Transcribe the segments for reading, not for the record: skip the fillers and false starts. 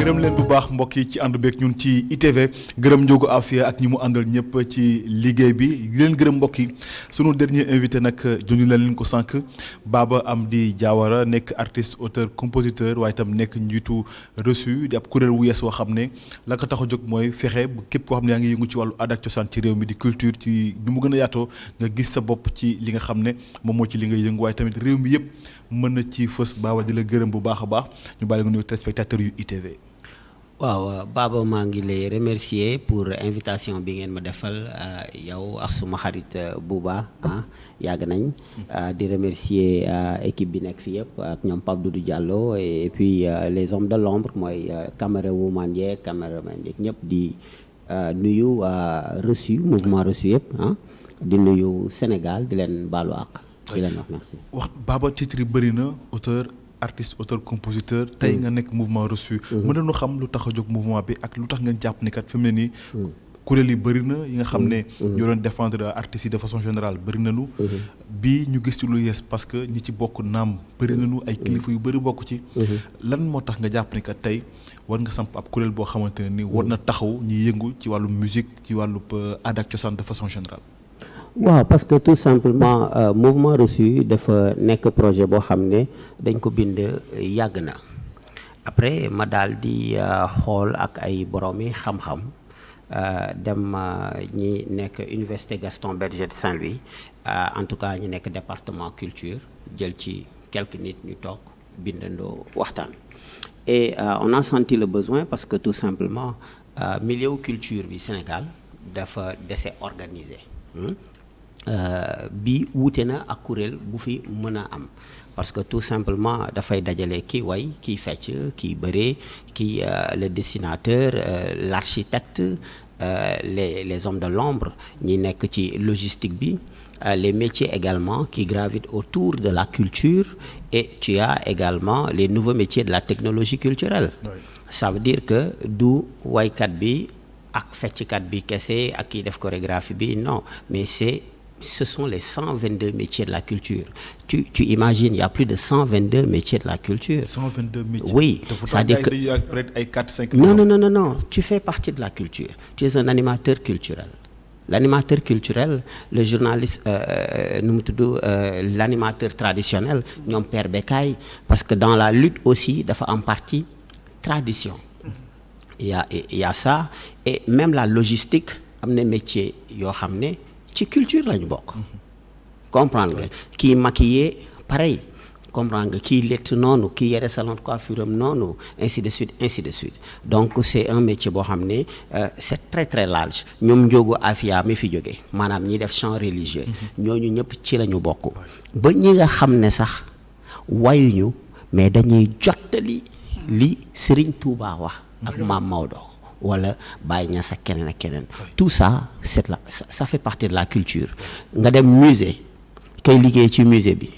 gërëm leen bu baax mbokk yi ci ànd beeg ñun ci ITV gërëm Ndiogu Afia ak ñi mu àndal ñëpp ci liggéey bi di leen gërëm mbokk yi sunu dernier invité nag junj leen ko sànq Baba Amdy Diawara nekk artiste auteur compositeur waaye itam nekk njiitu reçu di ab kuréel wu yees woo xam ne la ko tax a jóg mooy fexe bu képp koo xam ne yaa ngi yëngu ci wàllu aada ak cosaan ci réew mi di culture ci ni mu gën a yaatoo nga gis sa bopp ci li nga xam ne moom moo ci li ngay yëngu waaye tamit réew mi yëpp mën na ci fës. Baba di la gërëm bu baax a baax ñu bàyyi nga nuyu téléspectateurs yu ITV. waaw Baba maa ngi lay remercier pour invitation bi ngeen ma defal yow ak suma xarit Bouba yàgg nañ di remercier équipe bi nekk fi yëpp ak ñoom Pape Doudou Diallo et puis les hommes de l'ombre mooy caméra woman yeeg caméraman yeeg ñëpp di nuyu reçu mouvement reçu yëpp di nuyu Sénégal di leen baalu àq di leen wax merci. wax Baba titre yi bëri na auteur artiste auteur compositeur tey nga nekk mouvement reçu. mën nañu xam lu tax a jóg mouvement bi ak lu tax ngeen jàpp ne kat fi mu ne nii. kuréel yi bëri na yi nga xam ne. ñoo doon défendre artistes yi de façon générale bëri nañu. bii ñu gis ci lu yees parce que ñi ci bokk naam bëri nañu ay kilifa yu bëri bokk ci. lan moo tax nga jàpp ne kat tey war nga samp ab kuréel boo xamante ne ni war na taxaw ñi yëngu ci wàllu musique ci wàllu aada ak cosaan de façon générale. waaw parce que tout simplement mouvement reçu dafa nekk projet boo xam ne dañ ko bind yàgg na après ma daal di xool ak ay boroomi xam-xam dem ñi nekk université Gaston Berger de Saint-Louis en tout cas ñi nekk département culture jël ci quelques nit ñu toog bindandoo waxtaan et on a senti le besoin parce que tout simplement milieu culture bi Sénégal dafa dese organisé bi wuute na ak kuréel bu fi mën a am parce que tout simplement dafay dajale kii way kii fecc kii bëree kii le dessinateur l'architecte les hommes de l'ombre ñi nekk ci logistique bi les métiers également qui gravitent autour de la culture et tu as également les nouveaux métiers de la technologie culturelle. Oui. Ça veut dire que du waykat bi ak fecckat bi kese ak kii def chorégraphie bi non mais ce sont les 122 métiers de la culture. Tu imagines, il y a plus de 122 métiers de la culture. 122 métiers. Oui. C'est-à-dire que... Non. Tu fais partie de la culture. Tu es un animateur culturel. L'animateur culturel, le journaliste, l'animateur traditionnel, ñoom Père Bécaye, parce que dans la lutte aussi, dafa en partie tradition. Il y a ça. Et même la logistique, am na métier yoo xam ne ci culture lañu bokk. comprendre nga kii maquillé pareil comprendre nga kii lett noonu kii yore salon de coiffure am noonu ainsi de suite donc c'est un métier boo xam ne c'est très très large ñoom Ndiogu Afia mi fi jóge maanaam ñi def chant religieux ñooñu ñëpp ci lañu bokk ba ñi nga xam ne sax wayuñu mais dañuy jottali li Serigne Touba wax ak Maam Maodo wala Baye Niass ak keneen ak keneen tout ça ça fait partie de la culture nga dem musée kay liggéey ci musée bi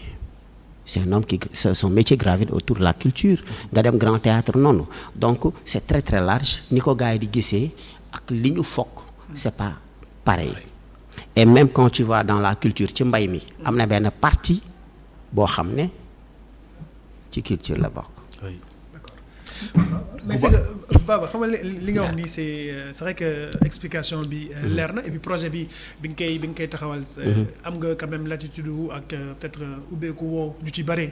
c'est un homme qui son métier gravite autour de la culture nga dem grand théâtre noonu donc c'est très très large ni ko gars yi di gisee ak li ñu fokk c'est pas pareil et même quand tu vas dans la culture ci mbay mi am na benn partie boo xam ne ci culture la bokk. mais c'est que Baba xam nga li nga wax nii c'est vrai que explication bi leer na et puis projet bi bi nga koy taxawal am nga quand même l'attitude ak peut-être ubbeeku woo ñu ci bare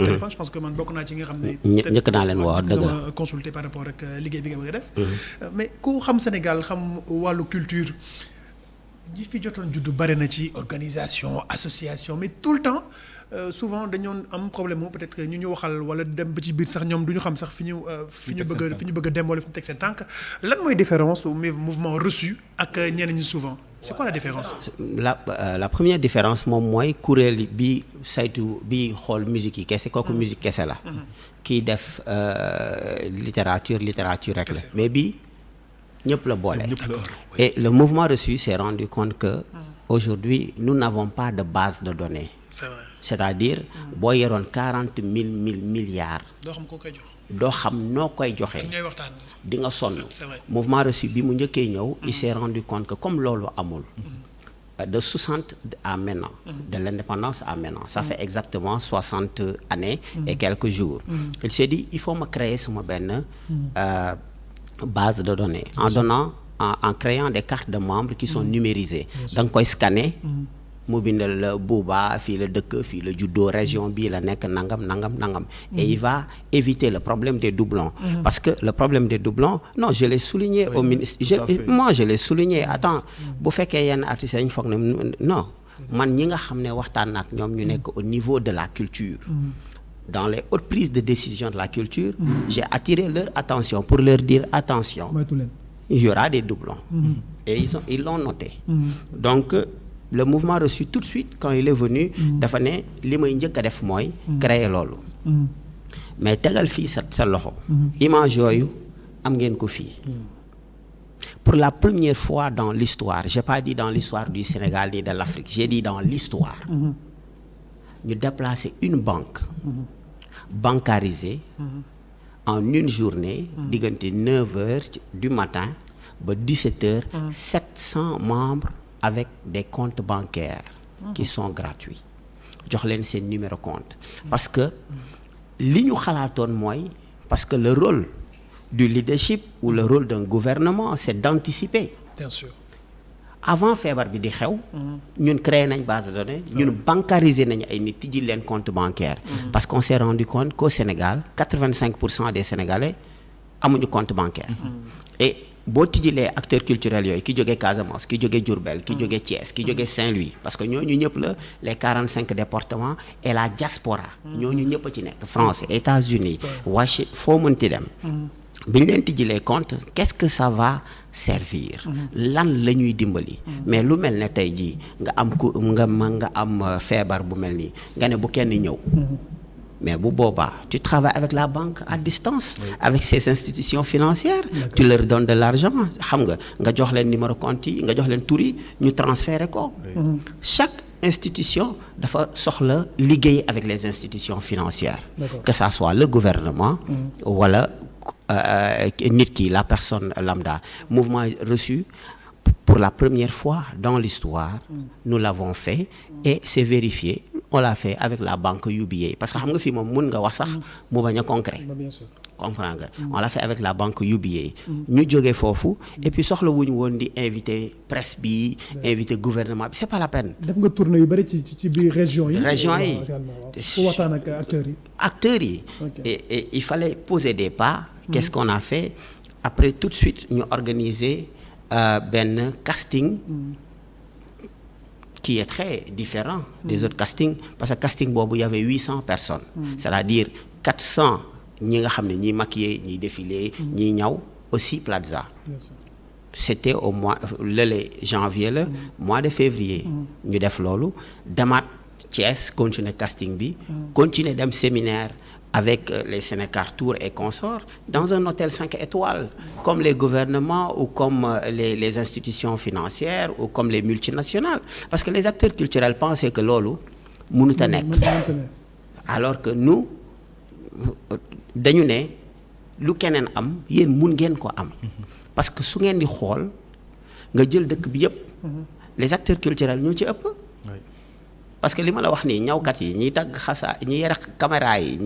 téléphone je pense que man bokk naa ci nga xam ne njëkk naa leen woo dëgg la consulter par rapport ak liggéey bi nga bëgg a def mais ku xam Sénégal xam wàllu culture ñi fi jotoon juddu bare na ci organisation association mais tout le temps souvent dañoon am problème mu peut-être que ñu waxal wala dem ba ci biir sax ñoom du ñu xam sax fi ñu bëgg a dem wala fi ñu teg seen tànk lan mooy différence au mouvement reçu ak ñeneen ñi souvent c'est quoi la différence. la première différence moom mooy kuréel bi saytu bi xool musique yi kese kooku musique kese la. kiy def littérature rek la mais bi ñëpp la boole. Et le mouvement reçu s'est rendu compte que aujourd'hui nous n'avons pas de base de données. C'est vrai. C'est-à-dire boo yoroon 40 000 milliards. doo xam koo koy jox. doo xam noo koy joxe. ñooy waxtaan. di nga sonn. C'est vrai. mouvement reçu bi mu njëkkee ñëw. il s'est rendu compte que comme loolu amul. de 60 à maintenant, de l'indépendance à maintenant. Ça fait exactement 60 années et quelques jours. Il s'est dit, il faut me créer suma benn base de données en créant des cartes de membres qui sont numérisées. Da nga koy scanner. mu bindal la Bouba fii la dëkk fii la juddoo région bii la nekk nangam. Et il va éviter le problème des doublons. Parce que le problème des doublons, non, je l'ai souligné au ministre. Moi, je l'ai souligné. Attends, bu fekkee yenn artistes yi ñu foog ne non man ñi nga xam ne waxtaan ak ñoom ñu nekk au niveau de la culture. Dans les hautes prises de décision de la culture, j'ai attiré leur attention pour leur dire attention, il y aura des doublons. Et ils l'ont noté. Donc, le mouvement reçu tout de suite quand il est venu dafa ne li may njëkk a def mooy créer loolu. Mais tegal fii sa loxo. image yooyu am ngeen ko fii. Pour la première fois dans l'histoire, j'ai pas dit dans l'histoire du Sénégal ni de l'Afrique, j'ai dit dans l'histoire, ñu déplacer une banque bancarisée en une journée diggante 9h du matin ba 17h 700 membres avec des comptes bancaires qui sont gratuits jox leen seen numéro compte parce que li ñu xalaatoon mooy parce que le rôle du leadership ou le rôle d'un gouvernement c'est d'anticiper. Bien sûr. Avant feebar bi di xew ñun créé nañ base de données ñun bancariser nañu ay nit tijji leen compte bancaire parce qu'on s'est rendu compte qu'au Sénégal 85% des Sénégalais amuñu compte bancaire et boo tijjilee acteurs culturels yooyu ki jógee Casamance ki jógee Diourbel ki jógee Thiès ki jógee Saint-Louis parce que ñooñu ñëpp la les 45 départements et la diaspora ñooñu ñëpp a ci nekk France États-Unis Washington foo mënti dem bi ñu leen tijjilee compte qu'est-ce que ça va servir lan la ñuy dimbali mais lu mel ne tey jii nga am ku nga am feebar bu mel nii nga ne bu kenn ñëw mais bu boobaa tu travailles avec la banque à distance avec ces institutions financières tu leur donnes de l'argent xam nga jox leen numéro compte yi nga jox leen tur yi ñu transférer ko chaque institution dafa soxla liggéey avec les institutions financières que ça soit le gouvernement wala nit ki la personne lambda. Mouvement reçu pour la première fois dans l'histoire nous l'avons fait et c'est vérifié. On l'a fait avec la banque UBA parce que xam nga fii moom mun nga wax sax mu bañ a concret comprends nga on l'a fait avec la banque UBA ñu jógee foofu et puis soxla wuñu woon di inviter presse bi inviter gouvernement bi c'est pas la peine. def nga tournée yu bari ci biir région yi fu waxtaan ak acteurs yi et il fallait poser des pas. Qu'est-ce qu'on a fait après tout de suite ñu organiser benn casting qui est très différent des autres castings parce que casting boobu y avait 800 personnes c'est-à-dire 400 ñi nga xam ne ñiy maquiller ñiy défiler ñiy ñaw aussi Plaza c'était au mois lële janvier la mois de février ñu def loolu demaat Thiès continuer casting bi continuer dem séminaire avec les Sénécar Tour et consorts dans un hôtel 5 étoiles comme les gouvernements ou comme les institutions financières ou comme les multinationales parce que les acteurs culturels pensaient que loolu mënut a nekk alors que nous dañu ne lu keneen am yéen mun ngeen ko am parce que su ngeen di xool nga jël dëkk bi yépp les acteurs culturels ñoo ci ëpp parce que li ma la wax nii ñawkat yi ñiy tagg xasa ñi yore caméra yi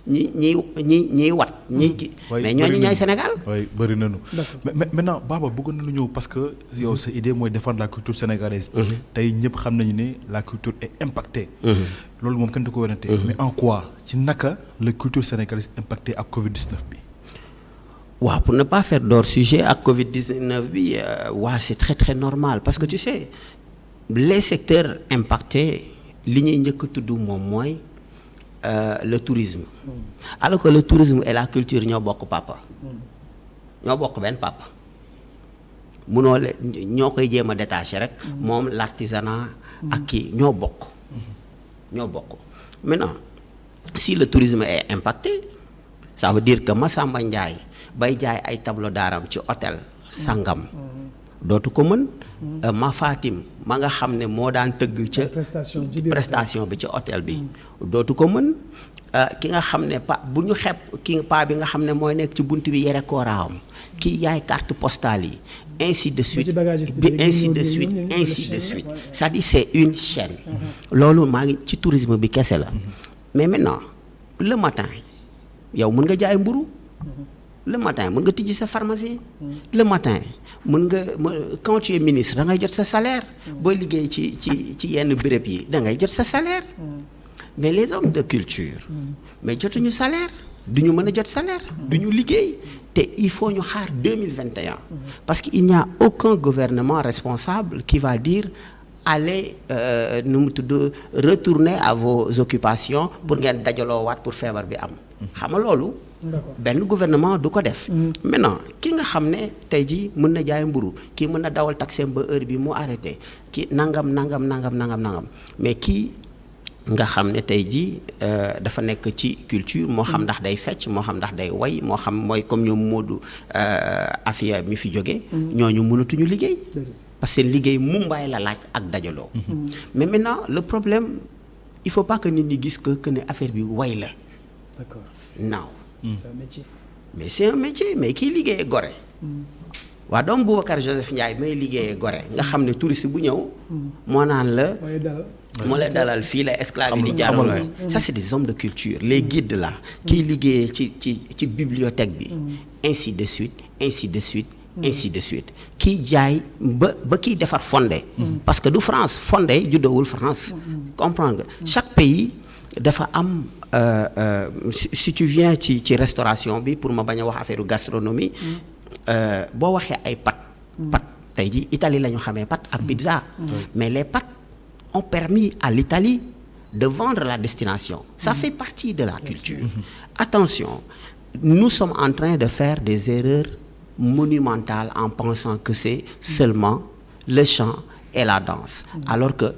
ñi wat mais ñooñu ñooy Sénégal. oui bëri nañu. mais maintenant Baba bëggoon nañu ñëw parce que yow sa idée mooy défendre la culture sénégalaise. tey ñëpp xam nañu ne la culture est impactée. loolu moom kenn du ko werante. mais en quoi ci naka la culture sénégalaise impactée ak Covid-19 bi. waaw pour ne pas faire d'hors sujet ak Covid-19 bi waaw c'est très très normal parce que tu sais. Les secteurs impactés li ñuy njëkk a tudd moom mooy le tourisme alors que le tourisme et la culture ñoo bokk papa ñoo bokk benn papa munoo le ñoo koy jéem a détacher rek moom l'artisanat ak kii ñoo bokk maintenant si le tourisme est impacté ça veut dire que Massamba Ndiaye bay jaay ay tableau d'art ci hôtel sangam dootu ko mën ma Fatim ma nga xam ne moo daan tëgg ca prestation bi ci hôtel bi dootu ko mën ki nga xam ne bu ñu xeeb ki bi nga xam ne mooy nekk ci bunt bi yere kooraawam kii yaay carte postale yi ainsi de suite ci bagagiste bi bi, ainsi ñoom de ñoom suite ñoom ñoom ainsi la de chaîne, suite ouais. c'est-à-dire c'est une chaîne loolu maa ngi ci tourisme bi kese la mais maintenant le matin yow mën nga jaay mburu le matin mën nga tijji sa pharmacie le matin quand tu es ministre da ngay jot sa salaire booy liggéey ci yenn béréb yi da ngay jot sa salaire mais les hommes de culture mais jotuñu salaire duñu mën a jot salaire duñu liggéey te il faut ñu xaar 2021 parce que il n'y a aucun gouvernement responsable qui va dire allez nu mu tudd retourner à vos occupations pour ngeen dajaloo waat pour feebar bi am xam nga loolu D'accord. benn gouvernement du ko def maintenant ki nga xam ne tey jii mën na jaay mburu kii mën na dawal taxem ba heure bi mu arrêté kii nangam mais kii nga xam ne tey jii dafa nekk ci culture moo xam ndax day fecc moo xam ndax day way moo xam mooy comme ñoom Modou Afia mi fi jóge ñooñu mënatuñu liggéey parce que liggéey mumbaay la laaj ak dajaloo mais maintenant le problème il faut pas que nit ñi gis que ne affaire bi way la D'accord. naaw C'est un métier. mais c'est un métier mais kii liggéeyee Gorée waa doom Boubacar Joseph Ndiaye may liggéeyee Gorée nga xam ne touriste bu ñëw moo naan la waaye daal moo lay dalal fii la esclave yi di jaaraloo ça c'est des hommes de culture les guides là kii liggéeyee ci bibliothèque bi ainsi de suite ainsi de suite ainsi de suite kii jaay ba kiy defar fondé parce que du France fondé juddowul France comprendre nga chaque pays dafa am si tu viens ci restauration bi pour ma bañ a wax affaire gastronomie boo waxee ay pâtes tey ji Italie la ñu xamee pâtes ak pizza mais les pâtes ont permis à l'Italie de vendre la destination ça fait partie de la culture attention nous sommes en train de faire des erreurs monumentales en pensant que c'est seulement le chant et la danse alors que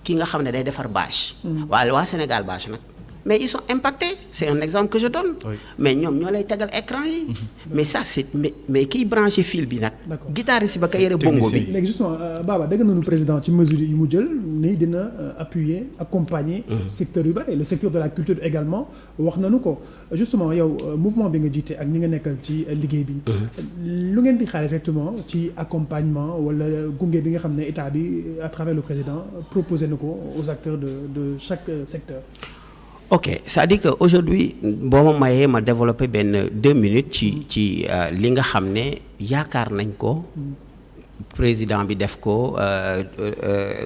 ki nga xam ne day defar bâche waa Sénégal bâche nag mais ils sont impactés c'est un exemple que je donne mais ñoom ñoo lay tegal écran yi mais ça c'est mais kiy branché fil bi nag guitariste ba ka yore bongo bi léegi justement Baba dégg nañu président ci mesure yi mu jël ni dina appuyer accompagner secteur yu bari le secteur de la culture également wax nañu ko justement yow mouvement bi nga jiite ak ñi nga nekkal ci liggéey bi lu ngeen di xaar exactement ci accompagnement wala gunge bi nga xam ne état bi à travers le président proposé na ko aux acteurs de chaque secteur. ok c'est-à-dire que aujourd'hui boo ma mayee ma développer benn 2 minutes ci li nga xam ne yaakaar nañ ko président bi def ko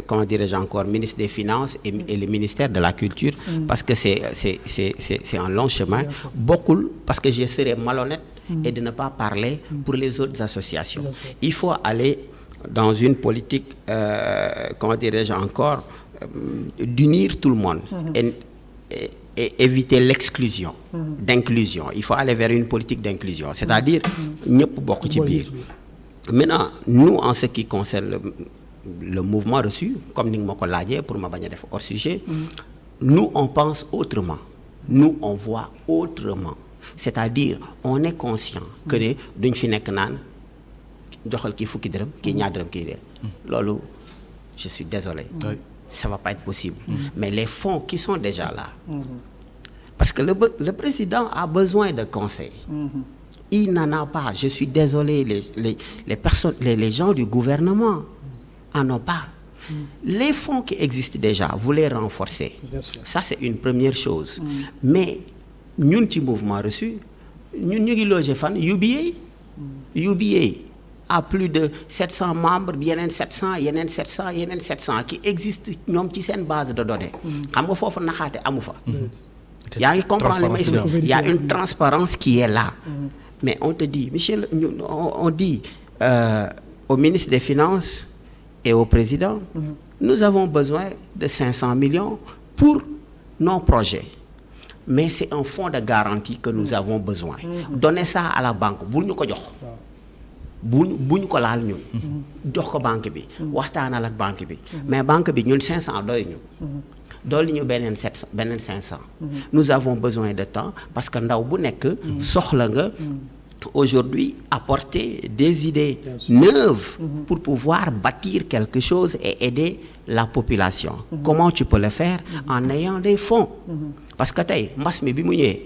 comment dirais-je encore ministre des finances et le ministère de la culture parce que c'est un long chemin bokkul parce que je serais malhonnête et de ne pas parler pour les autres associations il faut aller dans une politique comment dirais-je encore d'unir tout le monde et éviter l'exclusion d'inclusion il faut aller vers une politique d'inclusion c'est-à-dire ñëpp bokk ci biir maintenant nous en ce qui concerne le mouvement reçu comme ni nga ma ko laajee pour ma bañ a def hors sujet nous on pense autrement nous on voit autrement c'est-à-dire on est conscient que ne duñ fi nekk naan joxal kii fukki dërëm kii ñaar dërëm kii de loolu je suis désolé ça va pas être possible mais les fonds qui sont déjà là parce que le président a besoin de conseils il n'en a pas je suis désolé les personnes les gens du gouvernement en ont pas les fonds qui existent déjà vous les renforcez ça c'est une première chose mais ñun ci mouvement reçu ñun ñu ngi logé fan UBA à plus de 700 membres yeneen 700 yeneen 700 yeneen 700 qui existent ñoom ci seen base de données xam nga foofu naxaate amu fa yaa ngi comprendre li ma expliqué il y a une transparence qui est là mais on te dit Michel on dit au ministre des Finances et au président nous avons besoin de 500 millions pour nos projets mais c'est un fonds de garantie que nous avons besoin donnez ça à la banque bul ñu ko jox buñ ko laal ñun jox ko banque bi waxtaanal ak banque bi mais banque bi ñun 500 doy ñu dolli ñu beneen 500 nous avons besoin de temps parce que ndaw bu nekk soxla nga aujourd'hui apporter des idées neuves pour pouvoir bâtir quelque chose et aider la population. Comment tu peux le faire? En ayant des fonds. Parce que tey mbas mi bi mu ñëwee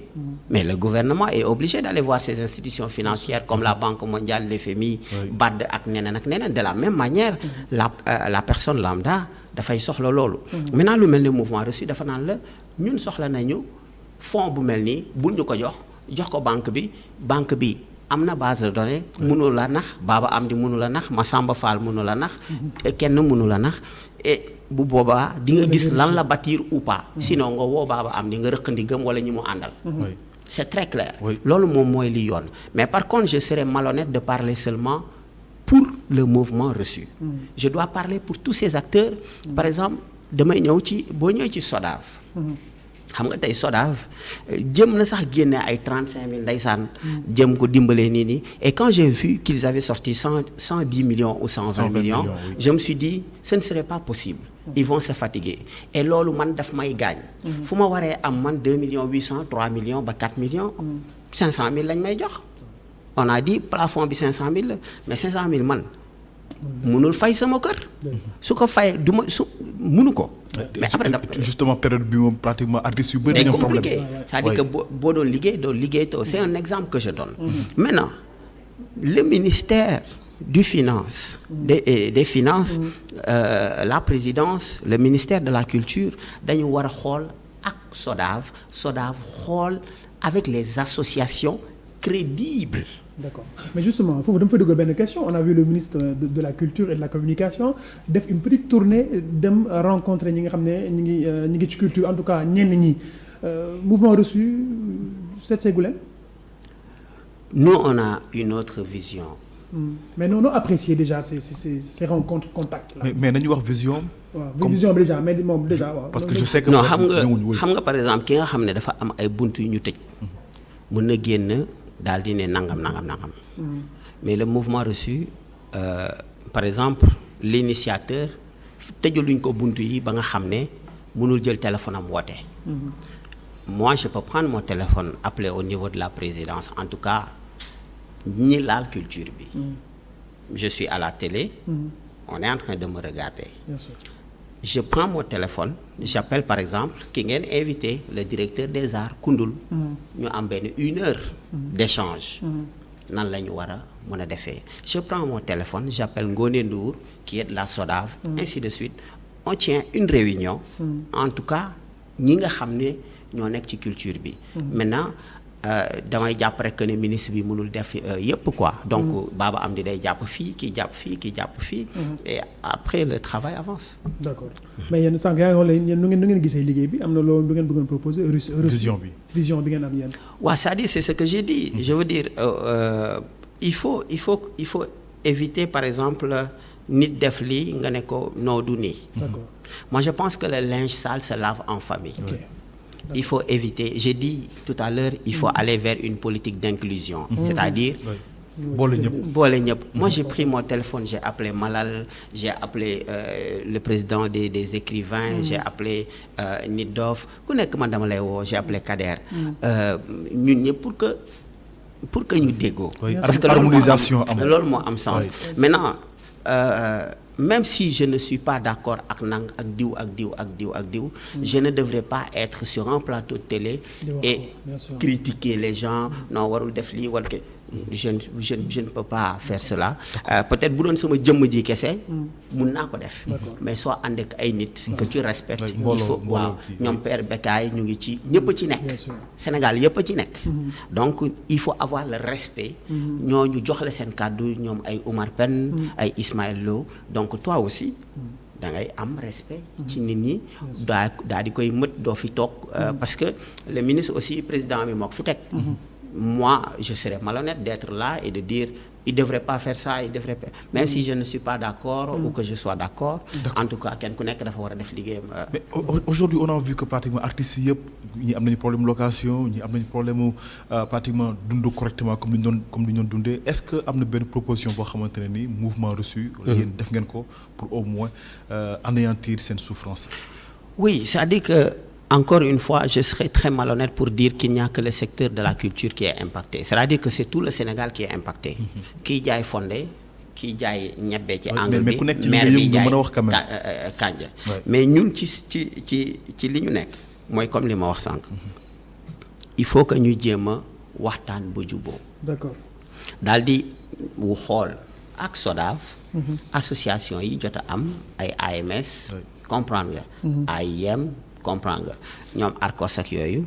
mais le gouvernement est obligé d'aller voir ces institutions financières comme la Banque mondiale, l'FMI, BAD ak neneen ak neneen. De la même manière la personne lambda dafay soxla loolu. Maintenant lu mel ni mouvement reçu dafa naan la ñun soxla nañu fonds bu mel nii bul ñu ko jox ko banque bi am na base de données mënu la nax Baba Amdi mënu la nax Massamba Fall mënu la nax kenn mënu la nax et bu boobaa di nga gis lan la bâtir ou pas sinon nga woo Baba Amdi nga rëq ndigam wala ñi mu àndal. C'est très clair. Loolu moom mooy li yoon mais par contre je serais malhonnête de parler seulement pour le mouvement reçu. Je dois parler pour tous ces acteurs. Par exemple damay ñëw ci boo ñëwee ci SODAV. xam nga tey SODAV jëm na sax génne ay 35 000 ndeysaan jëm ko dimbalee nii et quand j'ai vu qu'ils avaient sorti 110 millions ou 120 millions je me suis dit ce ne serait pas possible. Ils vont se fatiguer et loolu man daf may gaañ. fu ma waree am man 2 millions 800 3 millions ba 4 millions 500 000 lañ may jox. On a dit plafond bi 500 000 la mais 500 000 man mënul fay sama kër. su ko fay du ma su mënu ko. mais après justement période bi moom pratiquement artistes yu bëri dañoo problème. c'est-à-dire que boo doon liggéey too c'est un exemple que je donne. Maintenant le ministère du finance des finances la présidence le ministère de la culture dañu war a xool ak SODAV xool avec les associations crédibles. D'accord mais justement foofu dama fay dugg benn question on a vu le ministre de la culture et de la communication def une petite tournée dem rencontrer ñi nga xam ne ñi ngi ci culture en tout cas ñenn ñi mouvement reçu seet seegu leen. Nous on a une autre vision. mais non apprécier déjà ces rencontres contacts là. mais nañu wax vision. waaw vision bi déjà mais moom déjà waaw. parce que je sais que non xam nga par exemple ki nga xam ne dafa am ay buntu yu ñu tëj. mën na génn. daal di ne nangam. Mais le mouvement reçu par exemple l'initiateur tëjaluñ ko buntu yi ba nga xam ne mënul jël téléphone am woote. Moi je peux prendre mon téléphone appeler au niveau de la présidence en tout cas ñi laal culture bi. Je suis à la télé. On est en train de me regarder. Bien sûr. Je prends mon téléphone j'appelle par exemple ki ngeen invité le directeur des arts Koundoul. ñu am benn 1 heure d'échange. nan la ñu war a mën a defee. Je prends mon téléphone j'appelle Ngoné Ndour qui est de la SODAV. Ainsi de suite on tient une réunion. En tout cas ñi nga xam ne ñoo nekk ci culture bi. Maintenant damay jàpp rek que ne ministre bi mënul def yëpp quoi. Donc Baba Amdi day jàpp fii kii jàpp fii. Et après le travail avance. D'accord mais yéen sànq yaa ngi wax yéen nu ngeen gisee liggéey bi am na loolu lu ngeen bëggoon proposer. vision bi ngeen am yéen. waaw c'est-à-dire c'est ce que j'ai dit. Je veux dire il faut éviter par exemple nit def lii nga ne ko noo du nii. D'accord. Moi je pense que le linge sale se lave en famille. Okay. Il faut éviter, j'ai dit tout à l'heure, il faut aller vers une politique d'inclusion. C'est-à-dire boole ñëpp. Moi j'ai pris mon téléphone, j'ai appelé Malal, j'ai appelé le président des écrivains, j'ai appelé Nit Dof, ku nekk man dama lay woo, j'ai appelé Kader. ñun ñëpp pour que ñu déggoo. Parce que harmonisation am loolu moo am sens. Maintenant même si je ne suis pas d'accord ak diw, je ne devrais pas être sur un plateau de télé et critiquer les gens non warul def lii wala je ne peux pas faire cela. Peut-être bu doon sama jëmm ji kese mun naa ko def. Mais soo ànd ak ay nit que tu respectes. Il faut waaw ñoom Père Bekaay ñu ngi ci ñëpp ci nekk. Sénégal yëpp ci nekk. Donc il faut avoir le respect. ñooñu jox la seen kàddu ñoom ay Oumar Pène ay Ismaël Lo donc toi aussi. da ngay am respect ci nit ñi daa di koy mët doo fi toog parce que le ministre aussi président mi moo ko fi teg. Moi je serais malhonnête d'être là et de dire il devrait pas faire ça il devrait pas même si je ne suis pas d'accord ou que je sois d'accord. En tout cas kenn ku nekk dafa war a def liggéeyam. Mais aujourd'hui on a vu que pratiquement artistes yëpp ñi am nañu problème location ñi am nañu problème pratiquement dund correctement comme ni ñu doon dundee est-ce que am na benn proposition boo xamante ne ni mouvement reçu. yéen def ngeen ko pour au moins anéantir seen souffrance. Oui, c'est-à-dire que encore une fois, je serais très malhonnête pour dire qu'il n'y a que le secteur de la culture qui est impacté. C'est-à-dire que c'est tout le Sénégal qui est impacté. Kii jaay fondé, kiy jaay ñebbe ci Ouais, angle mais bi ku nekk ci maire liggéeyam bi nga jaay mën a wax quand même. kànja Ouais. mais ñun ci li ñu nekk mooy comme li ma wax sànq il faut que ñu jéem a waxtaan ba juboo d'accord daal di wu xool ak SODAV association yi jot a am ay AMS Oui. comprendre nga AIM comprendre nga ñoom ARCOS ak yooyu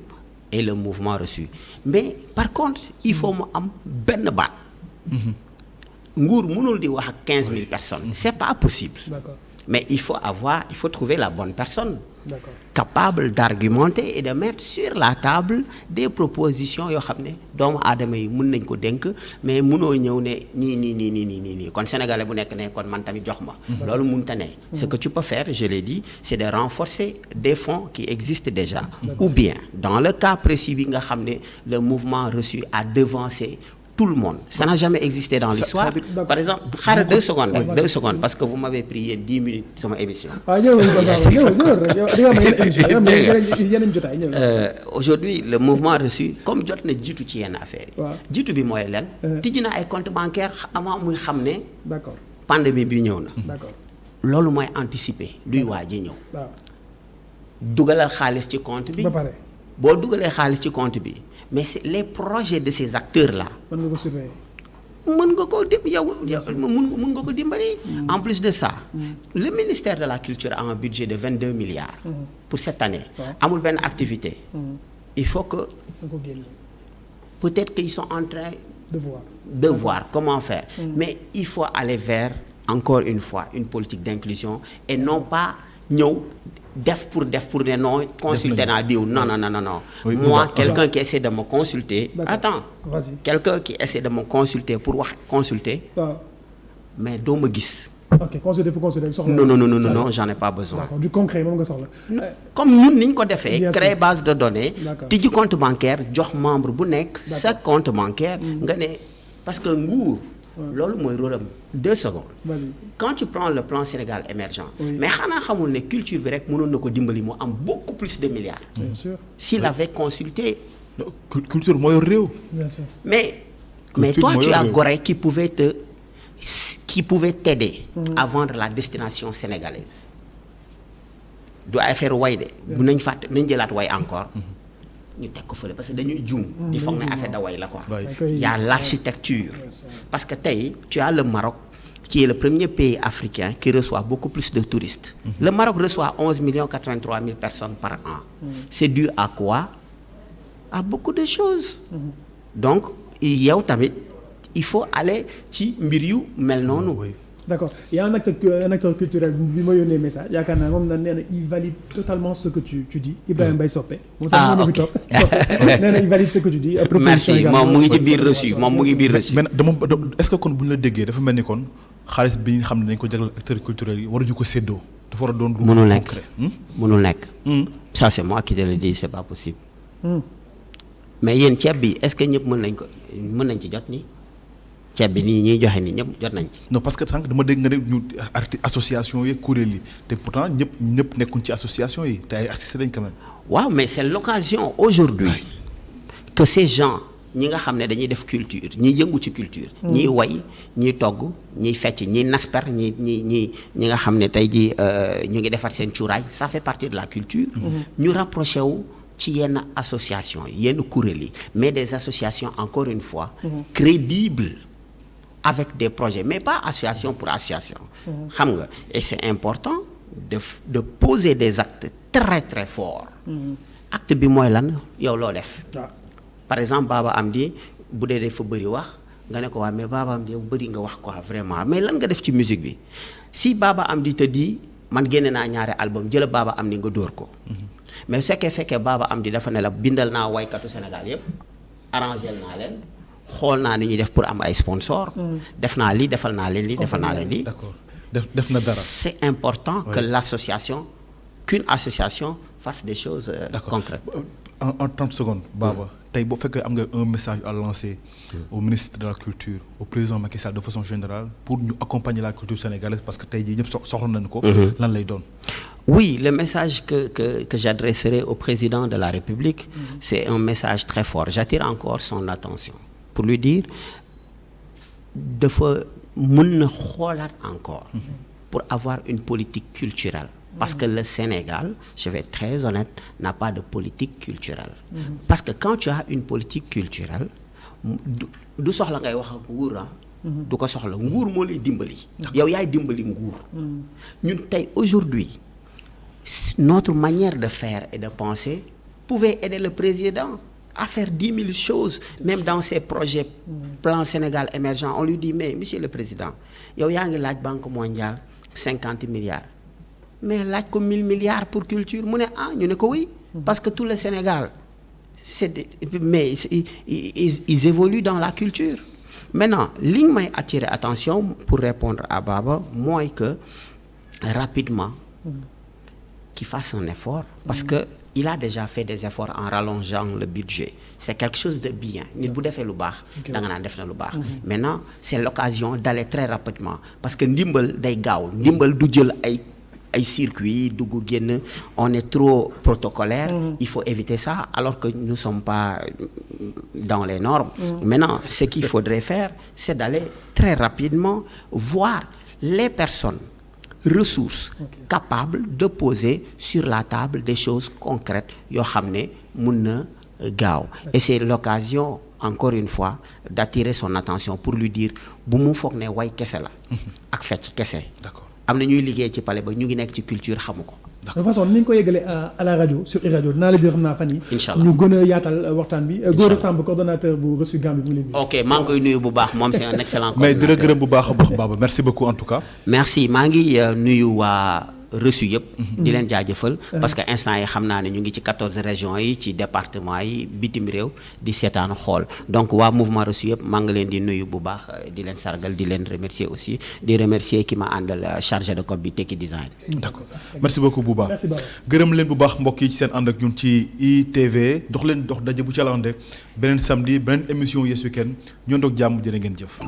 et le mouvement reçu mais par contre il faut mu am benn baat nguur mënul di wax ak 15 000 personnes c'est pas possible d'accord mais il faut trouver la bonne personne d'accord capable d'argumenter et de mettre sur la table des propositions yoo xam ne doomu aadama yi mën nañ ko dénk mais mënoo ñëw ne nii kon sénégalais bu nekk ne kon man tamit jox ma loolu mënta ne ce que tu peux faire je l'ai dit c'est de renforcer des fonds qui existent déjà ou bien dans le cas précis bi nga xam ne le mouvement reçu a devancé tout le monde ça n'a jamais existé dans l'histoire par exemple xaaral 2 secondes rek 2 secondes parce que vous m'avez pris yéen 10 minutes sama émission yeneen jotaay ñëw aujourd'hui le mouvement reçu comme jot na jiitu ci yenn affaires yi waaw. jiitu bi mooy leen tijji na ay compte bancaire avant muy xam ne d'accord pandémie bi ñëw na d'accord loolu mooy anticiper luy waaj a ñëw waaw dugalal xaalis ci compte bi ba pare boo dugalee xaalis ci compte bi mais c'est les projets de ces acteurs là mën nga ko surveiller mën nga ko mën nga ko dimbali en plus de ça le ministère de la culture a un budget de 22 milliards pour cette année amul benn activité il faut que nga ko génne peut-être qu'ils sont en train de voir voir comment faire mais il faut aller vers encore une fois une politique d'inclusion et non pas ñëw def pour ne non consulter naa diw non Oui, moi oui, quelqu'un qui essaie de me consulter D'accord. attends Vas-y. quelqu'un qui essaie de me consulter pour wax consulter waaw mais doo ma gis ok consulter pour consulter soxla non j'en ai pas besoin d'accord du concret moom nga soxla comme ñun ni ñu ko defee Bien sûr. créer base de données D'accord. tijji compte bancaire jox membre bu nekk sa D'accord. compte bancaire nga ne parce que nguur loolu mooy rôle am 2 secondes vas-y quand tu prends le plan Sénégal émergent Oui. mais xanaa xamul ne culture bi rek mënoon na ko dimbali mu am beaucoup plus de milliards bien sûr s'il avait consulté culture moo yor réew. bien sûr mais Culture toi tu mooy as réew. Gorée qui pouvait t'aider à vendre la destination sénégalaise du affaire way de bu nañ fàtte nañ jëlaat way encore ñu teg ko fële parce que dañuy juum di foog ne affaire da way la quoi Ouais. il y a l'architecture parce que tey tu as le Maroc qui est le premier pays africain qui reçoit beaucoup plus de touristes le Maroc reçoit 11 83 000 personnes par an c'est dû à quoi à beaucoup de choses donc yow tamit il faut aller ci mbir yu mel noonu Oui. d'accord il y a un acteur culturel bi ma yónnee message yaakaar naa moom na nee na il valide totalement ce que tu dis Ibrahima Mbaye Soppe moom sax moo na fi toog Soppe nee na il valide ce que tu dis merci moom mu ngi ci biir reçu moom mu ngi biir reçu mais est-ce que kon bu ñu la déggee dafa mel ni kon xaalis bi nga xam ne dañ ko jagleel acteurs culturels yi waruñu ko séddoo dafa war a doon. lu mënul nekk concret. mënul nekk ça c'est moi qui te le dis c'est pas possible mais yéen ceeb bi est-ce que ñëpp mën nañ ci jot nii ceeb bi nii ñuy joxe nii ñëpp jot nañ ci non parce que sànq dama dégg nga ne ñu association yi kuréel yi te pourtant ñëpp nekkuñ ci association yi te ay artistes lañ quand même. waaw mais c'est l'occasion aujourd'hui que ces gens ñi nga xam ne dañuy def culture ñi yëngu ci culture ñiy way ñiy togg ñiy fecc ñiy nasper ñi nga xam ne tey jii ñu ngi defar seen cuuraay ça fait partie de la culture ñu rapproché wu ci yenn association yenn kuréel yi mais des associations encore une fois crédibles avec des projets mais pas association pour association xam nga et c'est important de poser des actes très très forts acte bi mooy lan yow loo def par exemple Baba Amdi bu dee dafa bëri wax nga ne ko waa mais Baba Amdi yow bëri nga wax quoi vraiment mais lan nga def ci musique bi si Baba Amdi te di man génne naa ñaari album jëla Baba Amdi nga dóor ko mais su fekkee Baba Amdi dafa ne la bindal naa waykatu Sénégal yëpp arrangé naa leen xool naa ni ñuy def pour am ay sponsors. def naa lii defal naa leen lii defal naa leen lii. d'accord def na dara. c'est important que l'association qu'une association fasse des choses concrètes. En 30 secondes Baba tey boo fekkee am nga un message à lancer au ministre de la culture au président Macky Sall de façon générale pour ñu accompagner la culture sénégalaise parce que tey jii ñëpp soxla nañu ko. lan lay doon. Oui, le message que j'adresserai au président de la République, c'est un message très fort. J'attire encore son attention pour lui dire dafa mën na xoolaat encore pour avoir une politique culturelle. Parce que le Sénégal, je vais être très honnête, n'a pas de politique culturelle. Parce que quand tu as une politique culturelle, du soxla ngay wax ak nguur du ko soxla nguur moo lay dimbali. yow yaay dimbali nguur. ñun tey aujourd'hui notre manière de faire et de penser pouvait aider le président à faire 10 000 choses, même dans ses projets plan Sénégal émergent. On lui dit mais monsieur le président yow yaa ngi laaj Banque mondiale 50 milliards. mais laaj ko 1000 milliards pour culture mu ne ñu ne ko oui parce que tout le Sénégal mais ils évoluent dans la culture. Maintenant li nga may attirer attention pour répondre à Baba mooy que rapidement qu'il fasse un effort parce que il a déjà fait des efforts en rallongeant le budget. C'est quelque chose de bien. Nit bu defee lu baax da nga naan def na lu baax. Maintenant c'est l'occasion d'aller très rapidement parce que ndimbal day gaaw ndimbal du jël ay circuits dugg génn on est trop protocolaire. Il faut éviter ça alors que nous ne sommes pas dans les normes. Maintenant ce qu'il faudrait faire c'est d'aller très rapidement voir les personnes ressources capables de poser sur la table des choses concrètes yoo xam ne mun na gaaw et c'est l'occasion encore une fois d'attirer son attention pour lui dire bu mu foog ne way kese la ak fecc kese. D'accord. Am na ñuy liggéey ci palais ba ñu ngi nekk ci culture xamu ko. de toute façon ni ñu ko yeggalee à la radio sur iRadio dinaa la jël xam naa fan yi Inch'Allah ñu gën a yaatal waxtaan bi. Gora Samb coordonnateur bu Reçu Gambie bu leen. ok maa ngi koy nuyu bu baax moom c'est un excellent mais coordinateur. dina gërëm bu baax a baax Baba merci beaucoup en tout cas. merci maa ngi nuyu waa Reçu yëpp. di leen jaajëfal. parce que instant yi xam naa ne ñu ngi ci 14 régions yi ci département yi bitim réew di seetaan xool donc waa mouvement Reçu yëpp maa ngi leen di nuyu bu baax di leen sargal di leen remercier aussi di remercier ki ma àndal chargé de com bi Tekki Design. d'accord merci beaucoup Bouba. merci Baba. gërëm leen bu baax mbokk yi ci seen ànd ak ñun ci ITV dox leen dox daje bu ci alande beneen samedi beneen émission Yes Weekend ñoo ndoog jàmm jërë ngeen jëf.